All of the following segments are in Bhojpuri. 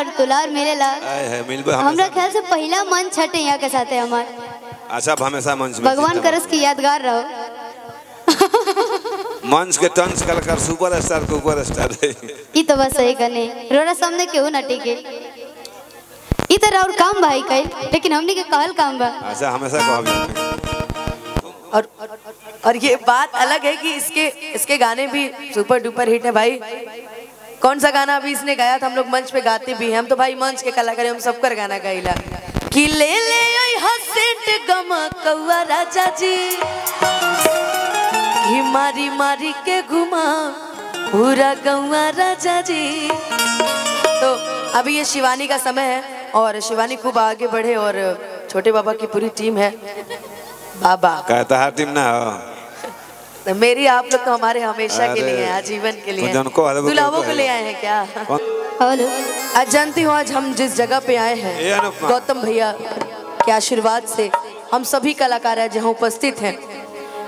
और दुलार मिलेला। हमरा ख्याल से पहला मंच छठे यहाँ के साथ है हमार। अच्छा हमेशा मंच में भगवान करस की यादगार रहो। मंच के टंच कलकर सुपरस्टार को सुपरस्टार है। ई तो बस सही कने रोरा सामने केहू ना टिके। ई तो और काम भाई कई लेकिन हमने के कहल काम बा। अच्छा हमेशा कहबी। और ये बात अलग है कि इसके गाने भी सुपर डुपर हिट है भाई। कौन सा गाना अभी इसने गाया था, हम लोग मंच पे गाते भी हैं। हम तो भाई मंच के कलाकार, हम सबकर गाना गाइला कि ले हसेट गमा कौआ राजा जी कि मारी मारी के घुमा पूरा गौआ राजा जी। तो अभी ये शिवानी का समय है और शिवानी खूब आगे बढ़े और छोटे बाबा की पूरी टीम है। बाबा कहता है टीम ना हो तो मेरी आप लोग तो हमारे हमेशा के लिए हैं, आजीवन के लिए। दुल्हावों को ले आए हैं क्या? आज जानती हूँ आज हम जिस जगह पे आए हैं गौतम भैया के आशीर्वाद से हम सभी कलाकार हैं जहाँ उपस्थित हैं।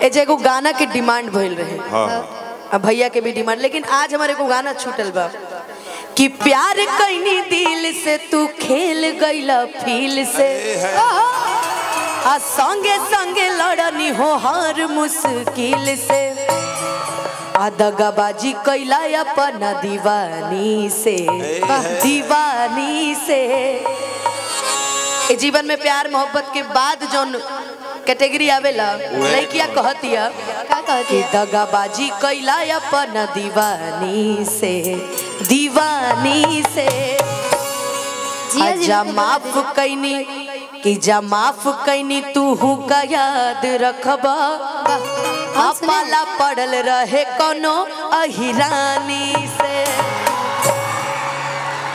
ए जगह गाना के डिमांड भइल रहे, अब भैया के भी डिमांड, लेकिन आज हमारे को गाना छूटल बा कि प्यार कईनी दिल से तू खेल गईला फील से आ संगे संगे लड़नी हो हर मुश्किल से आ दगाबाजी कैला अपना दीवानी से दीवानी से। जीवन में प्यार मोहब्बत के बाद जो कैटेगरी आवेला लड़कियां कहतिया कि दगाबाजी कैला अपना दीवानी से दीवानी से। जा माफ कैनी कि जा माफ कैनी तू हूँ का याद रखबा पाला पड़ल रहे कोनो अहिरानी से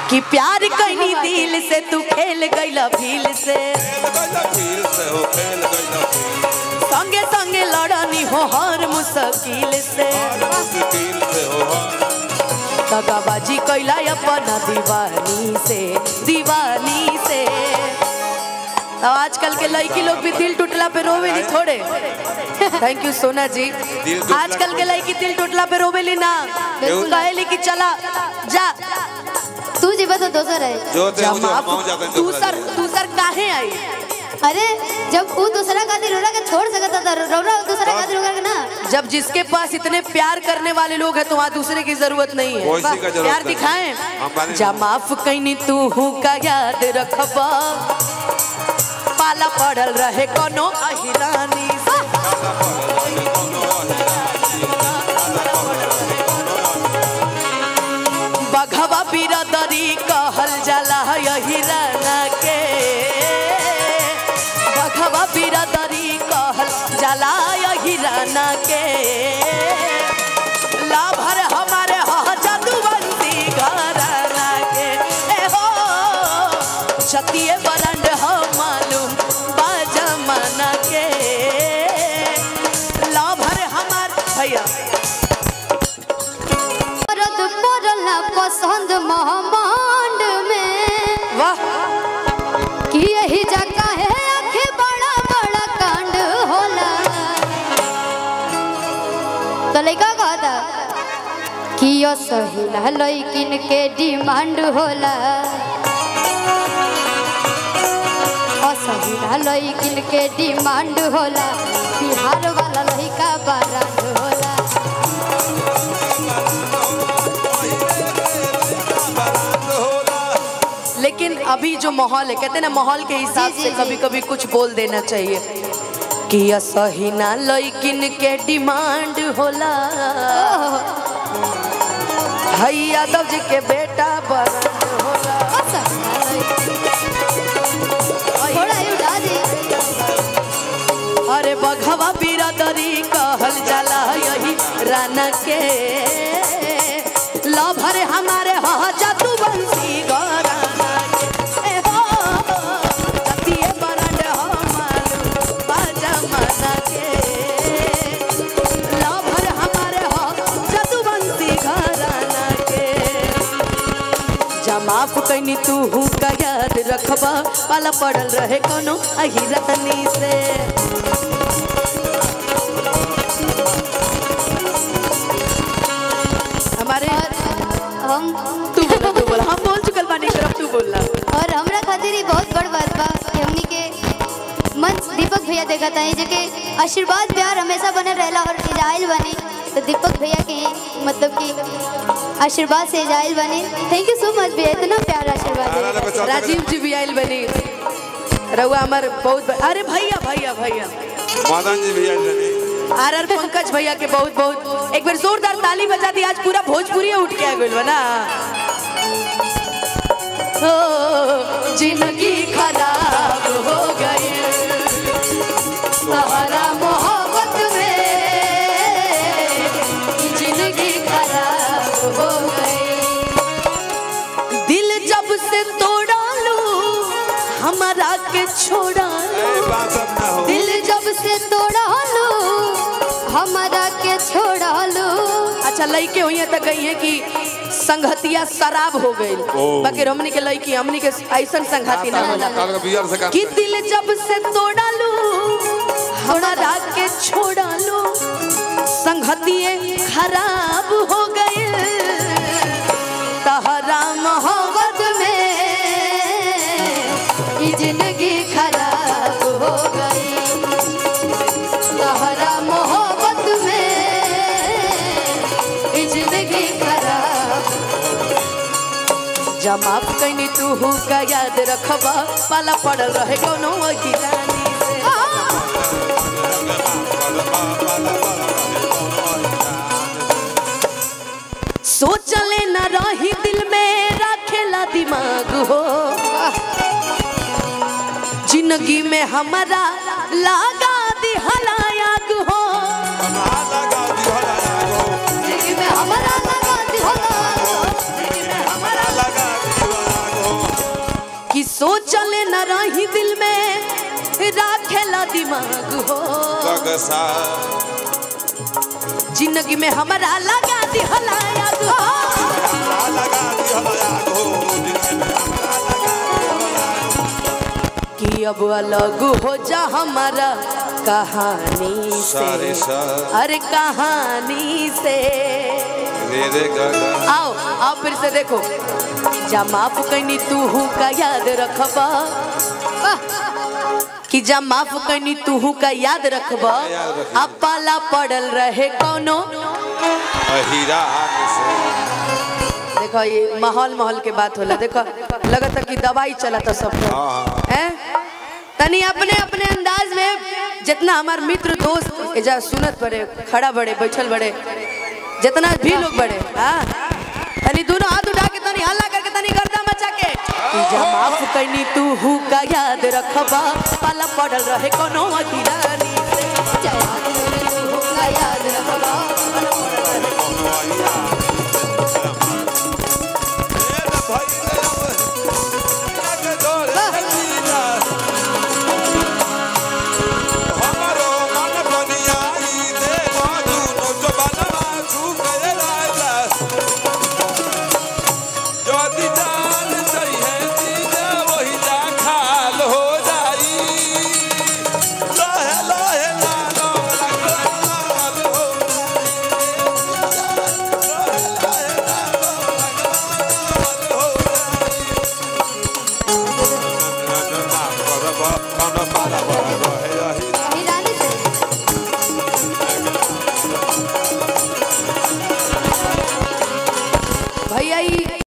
कि प्यार कैनी दिल से तू खेल गईला फील से संगे संगे लड़नी हो हर मुश्किल से दगाबाजी कैला अपना दीवानी से। तो आजकल के लड़की लोग भी दिल टूटला पे रोवेली थोड़े। थैंक यू सोना जी। आजकल के लड़की दिल टूटला पे रोवेली ना, कहेली कि चला जा तू जी बस दोसर है दूसर काहे आई। अरे जब वो दूसरा खातिर रोरा के छोड़ सकता था, रोरा दूसरा खातिर रोरा के ना। जब जिसके पास इतने प्यार करने वाले लोग हैं तो वहाँ दूसरे की जरूरत नहीं है। प्यार दिखाएं। जा माफ कैनी तू हूँ का याद रखबा पाला पड़ल रहे कोनो अहिरानी से बघवा बिरदरी कहल जाला हिराना के बघवा बिरदरी कहल जाला हिराना के लाभर हमारे जादूवंती घराना के ए हो छतिए बरंड हो मालूम बाजमाना के लाभर हमार भैया पसंद महामांड में वाह कि यही जगह है आखिर बड़ा बड़ा कांड होला। तो लड़का कहता कि यो सहिला लड़किन के डिमांड होला असहिला लड़किन के डिमांड होला बिहार वाला लड़का बरांड होला। लेकिन अभी जो माहौल है कहते हैं ना माहौल के हिसाब से कभी कभी कुछ बोल देना चाहिए कि असही ना लड़किन के डिमांड होला हई यादव जी के बेटा बरांड होला। अरे बघवा बिरदरी कहल जाला यही राना के लभर हमारे हा जादूवंती घराना के हो जतिए बरंड हो मालूम बाजमाना के लभर हमारे हा जादूवंती घराना के। जा माफ कैनी तू हूँ का याद रखबा पाला पड़ल रहे कोनो अहिरानी से। हमारे हम तू बोला हम बोल चुकल बानी तरफ तू बोलना। और हमरा खातिर ही बहुत बड़ बात बा कि हमनी के मंच दीपक भैया देखा था जेके आशीर्वाद प्यार हमेशा बने रहला और इजाइल बने तो दीपक भैया के मतलब कि आशीर्वाद से इजाइल बने। थैंक यू सो मच भैया इतना प्यार आशीर्वाद। राजीव जी भी आइल बनी रहुआ हमार बहुत अरे भैया भैया भैया मदन जी भैया आर पंकज भैया के बहुत बहुत एक बार जोरदार ताली बजा दी। आज पूरा भोजपुरी उठ के आ गइल बना। जिंदगी खराब हो गई सहारा मोहब्बत में, जिंदगी खराब हो गई। दिल जब से तोड़ा लू हमारा के छोड़ा लो, दिल जब से तोड़ा लो हमारा के छोड़ा लो। अच्छा लइके हुई तो गई है कि संगतिया शराब हो गई बाकी हमनी के लइकी हमनी के ऐसा संगति ना होला कि दिल जब से तोड़ा लो हमारा के छोड़ा लो संगतिये खराब हो गए तहरा मोहब्बत में जिंदगी खराब हो गई तहरा मोहब्बत में जिंदगी खराब। जब माफ कहीं तू का याद रखबा पाला पड़ल रहे कोनो अहिरानी से। सोचले न रही दिल में रखेला दिमाग हो जिंदगी में हमारा लागा दिहला आग हो जिंदगी में हमारा लागा कि सोचले न रही दिल में राखेला दिमाग हो जिंदगी में हमारा लगा दिहला आग हो कि अब अलग हो जा हमारा कहानी से अरे कहानी से। आओ आओ फिर से देखो जा माफ कहीं तू का याद रखबा कि जा माफ कहीं तू का याद रखबा अब पाला पड़ल रहे कोनो देखो ये माहौल के बात होला। देखो लगता कि दवाई चला था सब हैं तनी अपने अपने अंदाज में जितना हमार मित्र दोस्त एजा सुनत पड़े खड़ा बड़े बैठल बड़े जितना भी लोग बड़े हाँ तनी दोनों हाथ उठा के तनी हल्ला करके तनी गर्दा मचा के जब माफ कहीं तू का याद रखबा पाला पड़ल रहे कोनो अहिरानी से का याद रखबा पाला पड़ल रहे कोनो अहिरानी। Bala